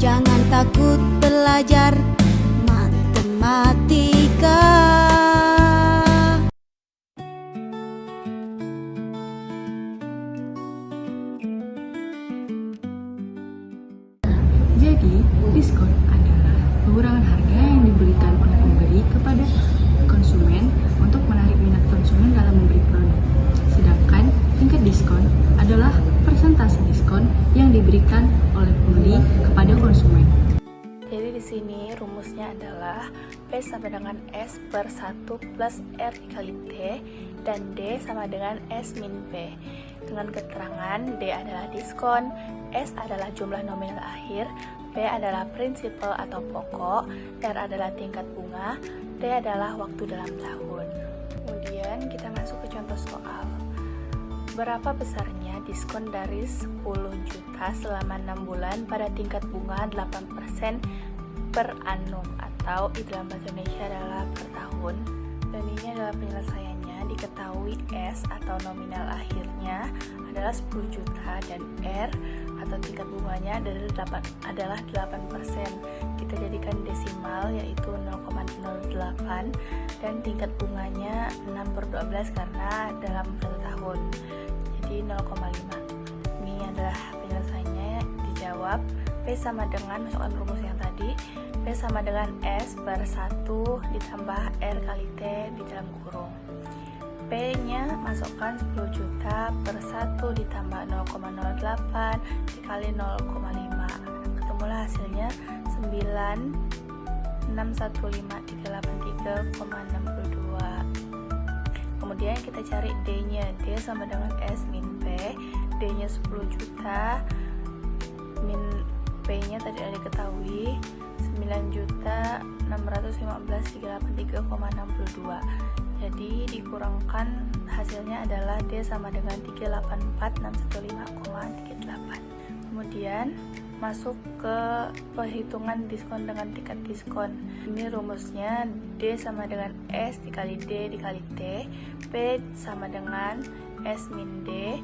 Jangan takut belajar matematika. Jadi, diskon adalah pengurangan harga yang diberikan oleh pembeli kepada konsumen untuk menarik minat konsumen dalam membeli produk. Sedangkan tingkat diskon adalah persentase diskon yang diberikan oleh pembeli kepada konsumen. Jadi di sini rumusnya adalah P sama dengan S per 1 plus R dikali T dan D sama dengan S min P. Dengan keterangan D adalah diskon, S adalah jumlah nominal akhir, P adalah prinsipal atau pokok, R adalah tingkat bunga, D adalah waktu dalam tahun. Kemudian kita masuk ke contoh soal. Berapa besarnya diskon dari 10 juta selama 6 bulan pada tingkat bunga 8% per annum, atau dalam bahasa Indonesia adalah per tahun. Dan ini adalah penyelesaiannya. Diketahui S atau nominal akhirnya adalah 10 juta dan R atau tingkat bunganya adalah 8%. Kita jadikan desimal yaitu 0,08 dan tingkat bunganya 6/12 karena dalam 1 tahun. Jadi 0,5. Ini adalah penyelesaiannya. Dijawab P sama dengan, masukkan rumus yang tadi, P sama dengan S per 1 ditambah R kali T di dalam kurung. P nya masukkan 10 juta per 1 ditambah 0,08 dikali 0,5. Ketemulah hasilnya 9615383,62. Kemudian kita cari D nya. D sama dengan S min P. D nya 10 juta min P nya tadi ada diketahui 9.615.383,62. Jadi dikurangkan hasilnya adalah D sama dengan 384.615,38. Kemudian masuk ke perhitungan diskon dengan tingkat diskon. Ini rumusnya D sama dengan S dikali D dikali T, P sama dengan S min D,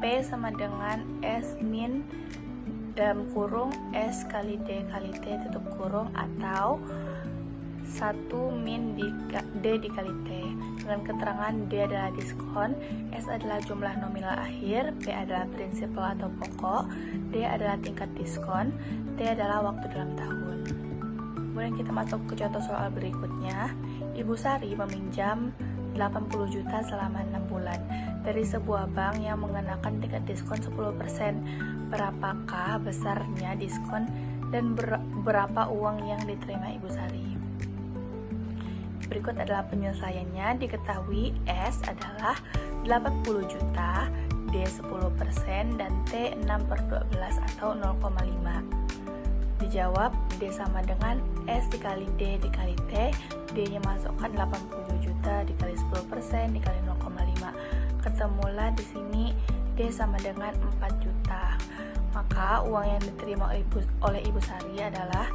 P sama dengan S min dalam kurung S kali D kali T tutup kurung, atau 1 min D dikali T. Dengan keterangan D adalah diskon, S adalah jumlah nominal akhir, P adalah prinsipal atau pokok, D adalah tingkat diskon, T adalah waktu dalam tahun. Kemudian kita masuk ke contoh soal berikutnya. Ibu Sari meminjam 80 juta selama 6 bulan dari sebuah bank yang mengenakan tingkat diskon 10%. Berapakah besarnya diskon dan berapa uang yang diterima Ibu Sari? Berikut adalah penyelesaiannya. Diketahui S adalah 80 juta, D 10%, dan T 6/12 atau 0,5. Dijawab D sama dengan S dikali D dikali T. D nya masukkan 80 juta dikali 10% dikali 0,5. Ketemulah di sini D sama dengan 4 juta. Maka uang yang diterima oleh Ibu Sari adalah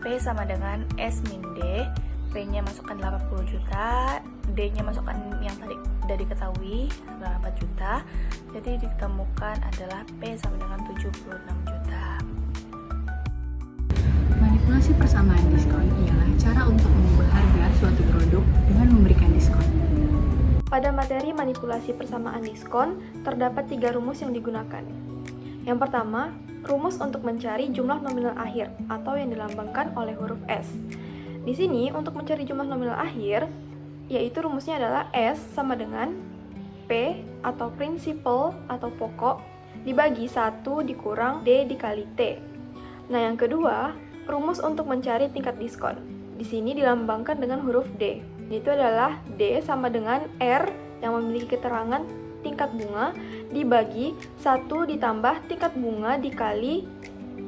P sama dengan S min D. P nya masukkan 80 juta, D nya masukkan yang tadi sudah diketahui 4 juta. Jadi ditemukan adalah P sama dengan 76 juta. Manipulasi persamaan diskon ialah cara untuk mengubah harga suatu produk dengan memberikan diskon. Pada materi manipulasi persamaan diskon, terdapat 3 rumus yang digunakan. Yang pertama, rumus untuk mencari jumlah nominal akhir atau yang dilambangkan oleh huruf S. Di sini, untuk mencari jumlah nominal akhir, yaitu rumusnya adalah S sama dengan P atau prinsipal atau pokok dibagi 1 dikurang D dikali T. Nah, yang kedua, rumus untuk mencari tingkat diskon. Di sini dilambangkan dengan huruf D. Itu adalah D sama dengan R yang memiliki keterangan tingkat bunga dibagi 1 ditambah tingkat bunga dikali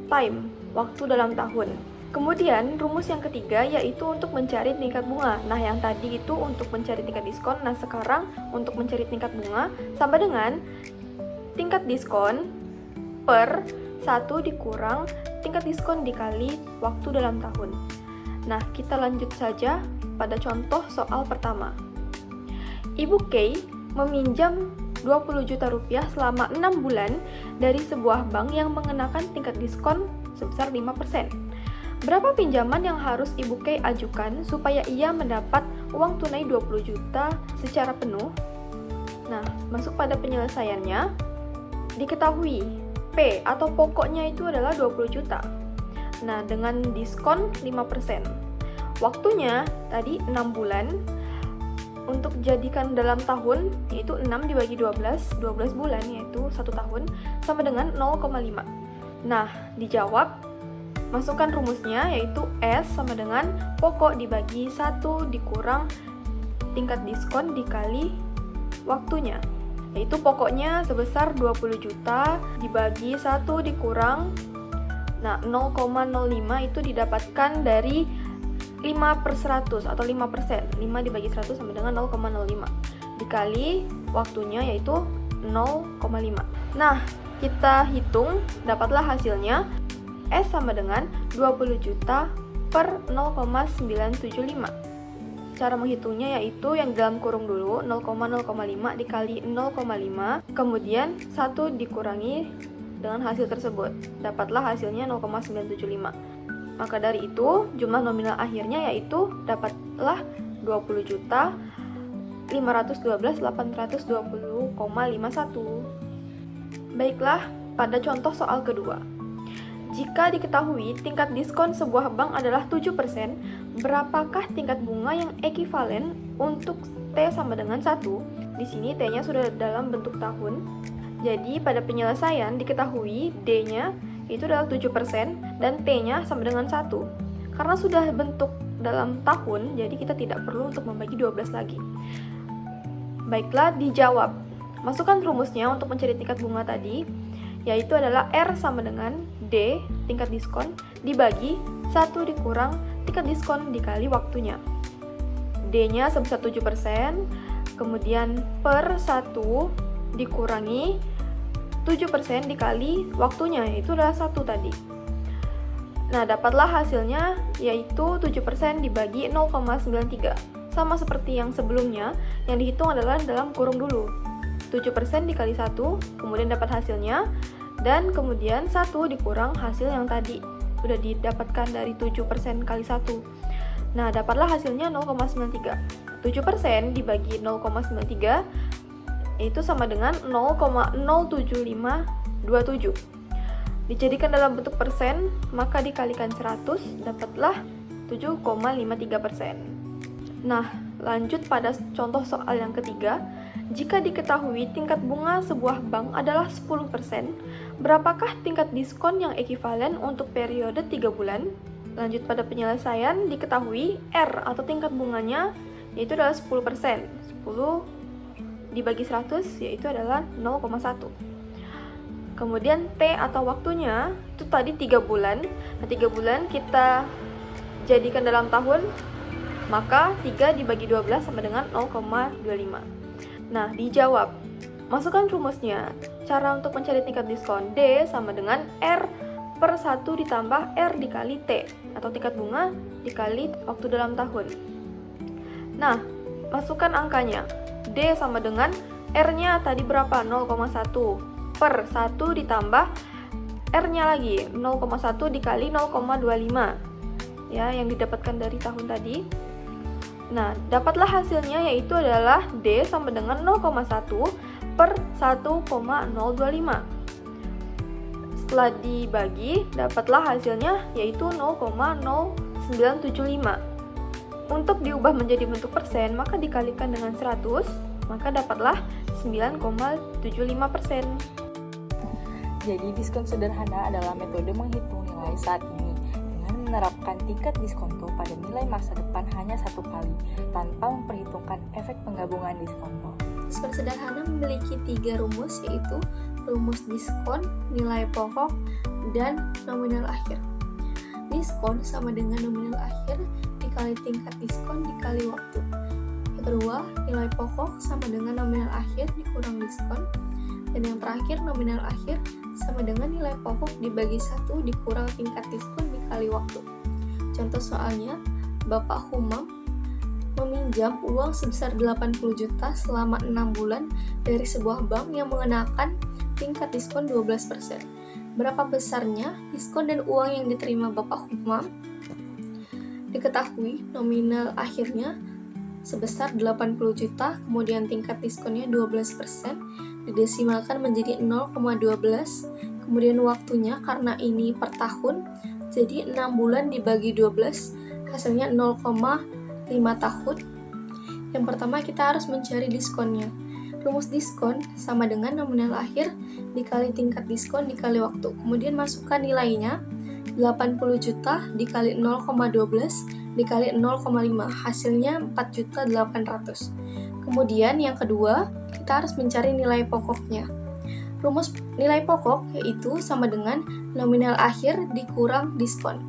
time, waktu dalam tahun. Kemudian rumus yang ketiga yaitu untuk mencari tingkat bunga. Nah, yang tadi itu untuk mencari tingkat diskon. Nah, sekarang untuk mencari tingkat bunga sama dengan tingkat diskon per 1 dikurang tingkat diskon dikali waktu dalam tahun. Nah, kita lanjut saja pada contoh soal pertama. Ibu K meminjam 20 juta rupiah selama 6 bulan dari sebuah bank yang mengenakan tingkat diskon sebesar 5%. Berapa pinjaman yang harus Ibu K ajukan supaya ia mendapat uang tunai 20 juta secara penuh? Nah, masuk pada penyelesaiannya. Diketahui P atau pokoknya itu adalah 20 juta. Nah, dengan diskon 5%. Waktunya tadi 6 bulan. Untuk jadikan dalam tahun, yaitu 6 dibagi 12 bulan, yaitu 1 tahun, sama dengan 0,5. Nah, dijawab, masukkan rumusnya, yaitu S sama dengan pokok dibagi 1 dikurang tingkat diskon dikali waktunya. Yaitu pokoknya sebesar 20 juta dibagi 1 dikurang, nah 0,05 itu didapatkan dari 5/100 atau 5%. 5 dibagi 100 sama dengan 0,05 dikali waktunya, yaitu 0,5. Nah, kita hitung, dapatlah hasilnya S sama dengan 20 juta per 0,975. Cara menghitungnya yaitu yang dalam kurung dulu, 0,05 dikali 0,5, kemudian 1 dikurangi dengan hasil tersebut. Dapatlah hasilnya 0,975. Maka dari itu, jumlah nominal akhirnya yaitu dapatlah 20 juta 512.820,51. Baiklah, pada contoh soal kedua. Jika diketahui tingkat diskon sebuah bank adalah 7%, berapakah tingkat bunga yang ekivalen untuk T sama dengan 1? Di sini T-nya sudah dalam bentuk tahun. Jadi, pada penyelesaian diketahui D-nya itu adalah 7% dan T-nya sama dengan 1. Karena sudah bentuk dalam tahun, jadi kita tidak perlu untuk membagi 12 lagi. Baiklah, dijawab. Masukkan rumusnya untuk mencari tingkat bunga tadi, yaitu adalah R sama dengan D, tingkat diskon, dibagi 1 dikurang tingkat diskon dikali waktunya. D-nya sebesar 7%, kemudian per 1 dikurangi 7% dikali waktunya, yaitu adalah 1 tadi. Nah, dapatlah hasilnya yaitu 7% dibagi 0,93. Sama seperti yang sebelumnya, yang dihitung adalah dalam kurung dulu. 7% dikali 1, kemudian dapat hasilnya, dan kemudian 1 dikurang hasil yang tadi sudah didapatkan dari 7% kali 1. Nah, dapatlah hasilnya 0,93. 7% dibagi 0,93 itu sama dengan 0,07527. Dijadikan dalam bentuk persen, maka dikalikan 100, dapatlah 7,53%. Nah, lanjut pada contoh soal yang ketiga. Jika diketahui tingkat bunga sebuah bank adalah 10%, berapakah tingkat diskon yang ekivalen untuk periode 3 bulan? Lanjut pada penyelesaian, diketahui R atau tingkat bunganya yaitu adalah 10%. 10 dibagi 100 yaitu adalah 0,1. Kemudian T atau waktunya itu tadi 3 bulan. Nah, 3 bulan kita jadikan dalam tahun, maka 3 dibagi 12 sama dengan 0,25. Nah, dijawab. Masukkan rumusnya. Cara untuk mencari tingkat diskon D sama dengan R per 1 ditambah R dikali T atau tingkat bunga dikali waktu dalam tahun. Nah, masukkan angkanya. D sama dengan R-nya tadi berapa? 0,1 per 1 ditambah R-nya lagi 0,1 dikali 0,25 ya, yang didapatkan dari tahun tadi. Nah, dapatlah hasilnya yaitu adalah D sama dengan 0,1 per 1,025. Setelah dibagi, dapatlah hasilnya yaitu 0,0975. Untuk diubah menjadi bentuk persen, maka dikalikan dengan 100, maka dapatlah 9,75%. Jadi, diskon sederhana adalah metode menghitung nilai saat ini dengan menerapkan tingkat diskonto pada nilai masa depan hanya 1 kali, tanpa memperhitungkan efek penggabungan diskonto. Diskon sederhana memiliki 3 rumus, yaitu rumus diskon, nilai pokok, dan nominal akhir. Diskon sama dengan nominal akhir dikali tingkat diskon dikali waktu. Yang kedua, nilai pokok sama dengan nominal akhir dikurang diskon. Dan yang terakhir, nominal akhir sama dengan nilai pokok dibagi 1 dikurang tingkat diskon dikali waktu. Contoh soalnya, Bapak Humam meminjam uang sebesar 80 juta selama 6 bulan dari sebuah bank yang mengenakan tingkat diskon 12%. Berapa besarnya diskon dan uang yang diterima Bapak Humam? Diketahui nominal akhirnya sebesar 80 juta, kemudian tingkat diskonnya 12%, didesimalkan menjadi 0,12, kemudian waktunya karena ini per tahun, jadi 6 bulan dibagi 12, hasilnya 0,5 tahun. Yang pertama kita harus mencari diskonnya. Rumus diskon sama dengan nominal akhir dikali tingkat diskon dikali waktu. Kemudian masukkan nilainya 80 juta dikali 0,12 dikali 0,5. Hasilnya 4.800.000. Kemudian yang kedua, kita harus mencari nilai pokoknya. Rumus nilai pokok yaitu sama dengan nominal akhir dikurang diskon.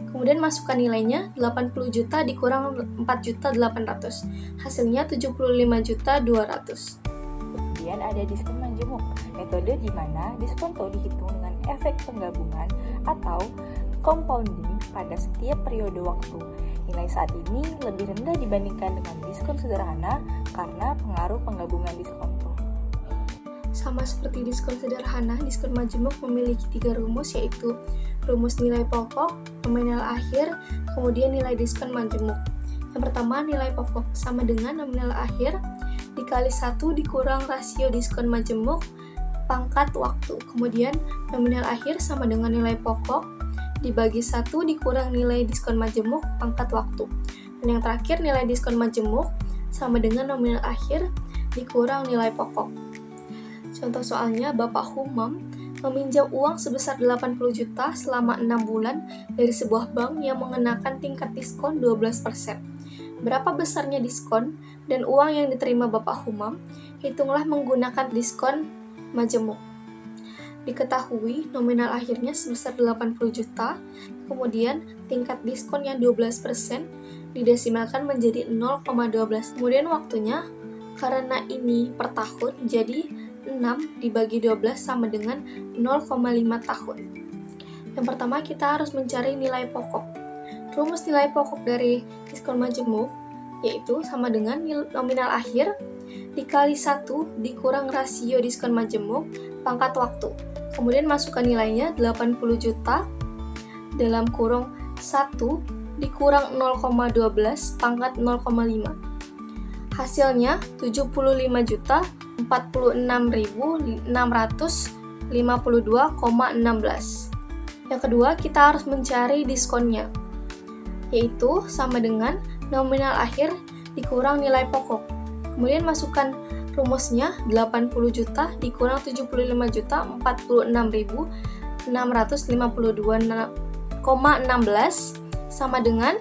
Kemudian masukkan nilainya 80 juta dikurang 4.800.000. Hasilnya 75.200.000. Kemudian ada diskon majemuk, metode di mana diskonto dihitung dengan efek penggabungan atau compounding pada setiap periode waktu. Nilai saat ini lebih rendah dibandingkan dengan diskon sederhana karena pengaruh penggabungan diskonto. Sama seperti diskon sederhana, diskon majemuk memiliki 3 rumus, yaitu rumus nilai pokok, nominal akhir, kemudian nilai diskon majemuk. Yang pertama, nilai pokok sama dengan nominal akhir dikali 1 dikurang rasio diskon majemuk pangkat waktu. Kemudian nominal akhir sama dengan nilai pokok dibagi 1 dikurang nilai diskon majemuk pangkat waktu. Dan yang terakhir, nilai diskon majemuk sama dengan nominal akhir dikurang nilai pokok. Contoh soalnya, Bapak Humam meminjam uang sebesar 80 juta selama 6 bulan dari sebuah bank yang mengenakan tingkat diskon 12%. Berapa besarnya diskon dan uang yang diterima Bapak Humam? Hitunglah menggunakan diskon majemuk. Diketahui nominal akhirnya sebesar 80 juta, kemudian tingkat diskonnya 12%, didesimalkan menjadi 0,12. Kemudian waktunya, karena ini per tahun, jadi 6 dibagi 12 sama dengan 0,5 tahun. Yang pertama kita harus mencari nilai pokok. Rumus nilai pokok dari diskon majemuk yaitu sama dengan nominal akhir dikali 1 dikurang rasio diskon majemuk pangkat waktu. Kemudian masukkan nilainya 80 juta dalam kurung 1 dikurang 0,12 pangkat 0,5. Hasilnya 75.652,16. Yang kedua, kita harus mencari diskonnya, yaitu sama dengan nominal akhir dikurang nilai pokok. Kemudian masukkan rumusnya 80 juta dikurang 75.652,16 sama dengan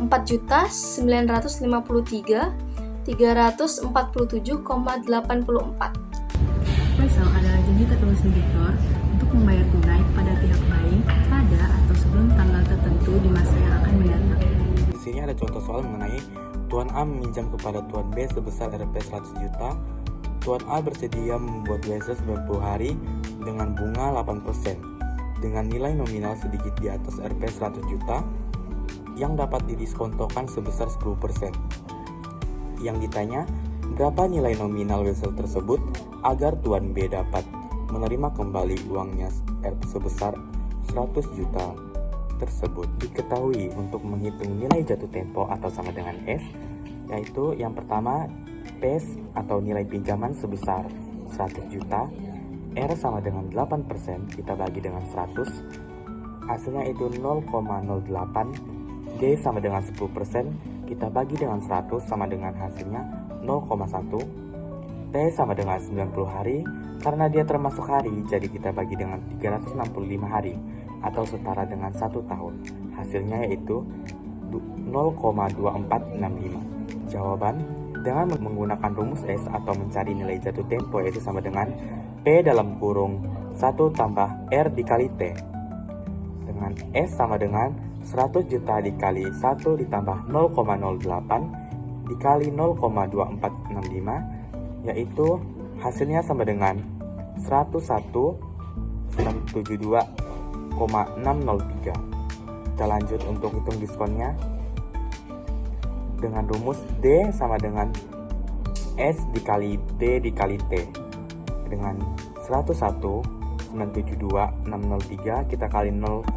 4.953.347,84. Wesel adalah janji tertulis debitor untuk membayar tunai kepada pihak lain pada atau sebelum tanggal tertentu di masa yang akan mendatang. Di sini ada contoh soal mengenai Tuan A meminjam kepada Tuan B sebesar Rp 100 juta. Tuan A bersedia membuat wesel 90 hari dengan bunga 8% dengan nilai nominal sedikit di atas Rp 100 juta yang dapat didiskontokan sebesar 10%. Yang ditanya, berapa nilai nominal wesel tersebut agar Tuan B dapat menerima kembali uangnya sebesar 100 juta tersebut. Diketahui untuk menghitung nilai jatuh tempo atau sama dengan S, yaitu yang pertama PS atau nilai pinjaman sebesar 100 juta, R sama dengan 8%, kita bagi dengan 100, hasilnya itu 0,08, D sama dengan 10%, kita bagi dengan 100 sama dengan hasilnya 0,1, T sama dengan 90 hari, karena dia termasuk hari, jadi kita bagi dengan 365 hari, atau setara dengan 1 tahun. Hasilnya yaitu 0,2465. Jawaban, dengan menggunakan rumus S atau mencari nilai jatuh tempo yaitu sama dengan P dalam kurung 1 tambah R dikali T. Dengan S sama dengan 100 juta dikali 1 ditambah 0,08 dikali 0,2465, yaitu hasilnya sama dengan 101.972,603. Kita lanjut untuk hitung diskonnya. dengan rumus D sama dengan S dikali D dikali T. Dengan 101, 972, 603 kita kali 0,1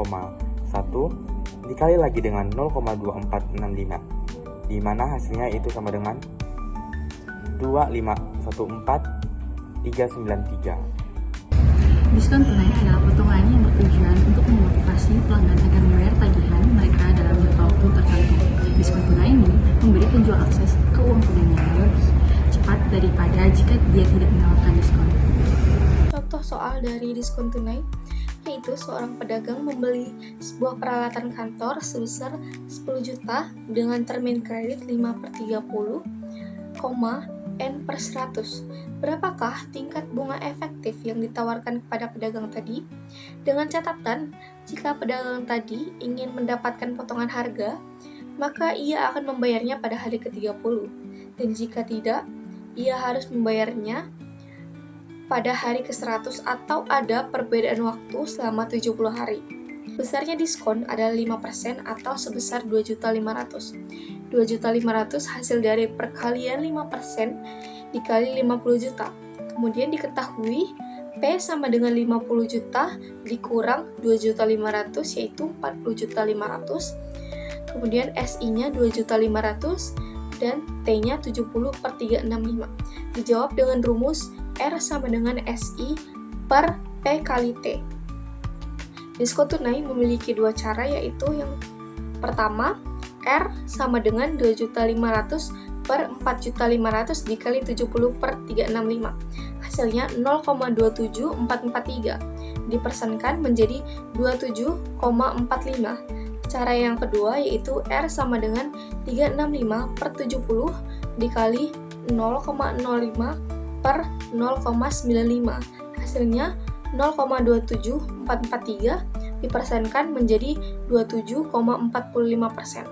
dikali lagi dengan 0,2465, di mana hasilnya itu sama dengan 2514393. Diskon tunai adalah potongan yang bertujuan untuk memotivasi pelanggan agar membayar tagihan mereka dalam jangka waktu tertentu. Diskon tunai ini memberi penjual akses ke uang tunainya lebih cepat daripada jika dia tidak menawarkan diskon. Contoh soal dari diskon tunai yaitu seorang pedagang membeli sebuah peralatan kantor sebesar 10 juta dengan termin kredit 5/30, N/100. Berapakah tingkat bunga efektif yang ditawarkan kepada pedagang tadi? Dengan catatan, jika pedagang tadi ingin mendapatkan potongan harga, maka ia akan membayarnya pada hari ke-30. Dan jika tidak, ia harus membayarnya pada hari ke-100 atau ada perbedaan waktu selama 70 hari. Besarnya diskon adalah 5% atau sebesar 2.500.000. 2.500.000 hasil dari perkalian 5% dikali 50 juta. Kemudian diketahui P sama dengan 50 juta dikurang 2.500.000 yaitu 40.500.000. Kemudian SI-nya 2.500.000 dan T-nya 70/365. Dijawab dengan rumus R sama dengan SI per P kali T. Diskon tunai memiliki dua cara, yaitu yang pertama, R sama dengan 2.500.000 per 4.500.000 dikali 70/365. Hasilnya 0,27443. Dipersenkan menjadi 27,45. Cara yang kedua yaitu R sama dengan 365/70 dikali 0,05 per 0,95. Hasilnya 0,27443 dipersenkan menjadi 27,45%.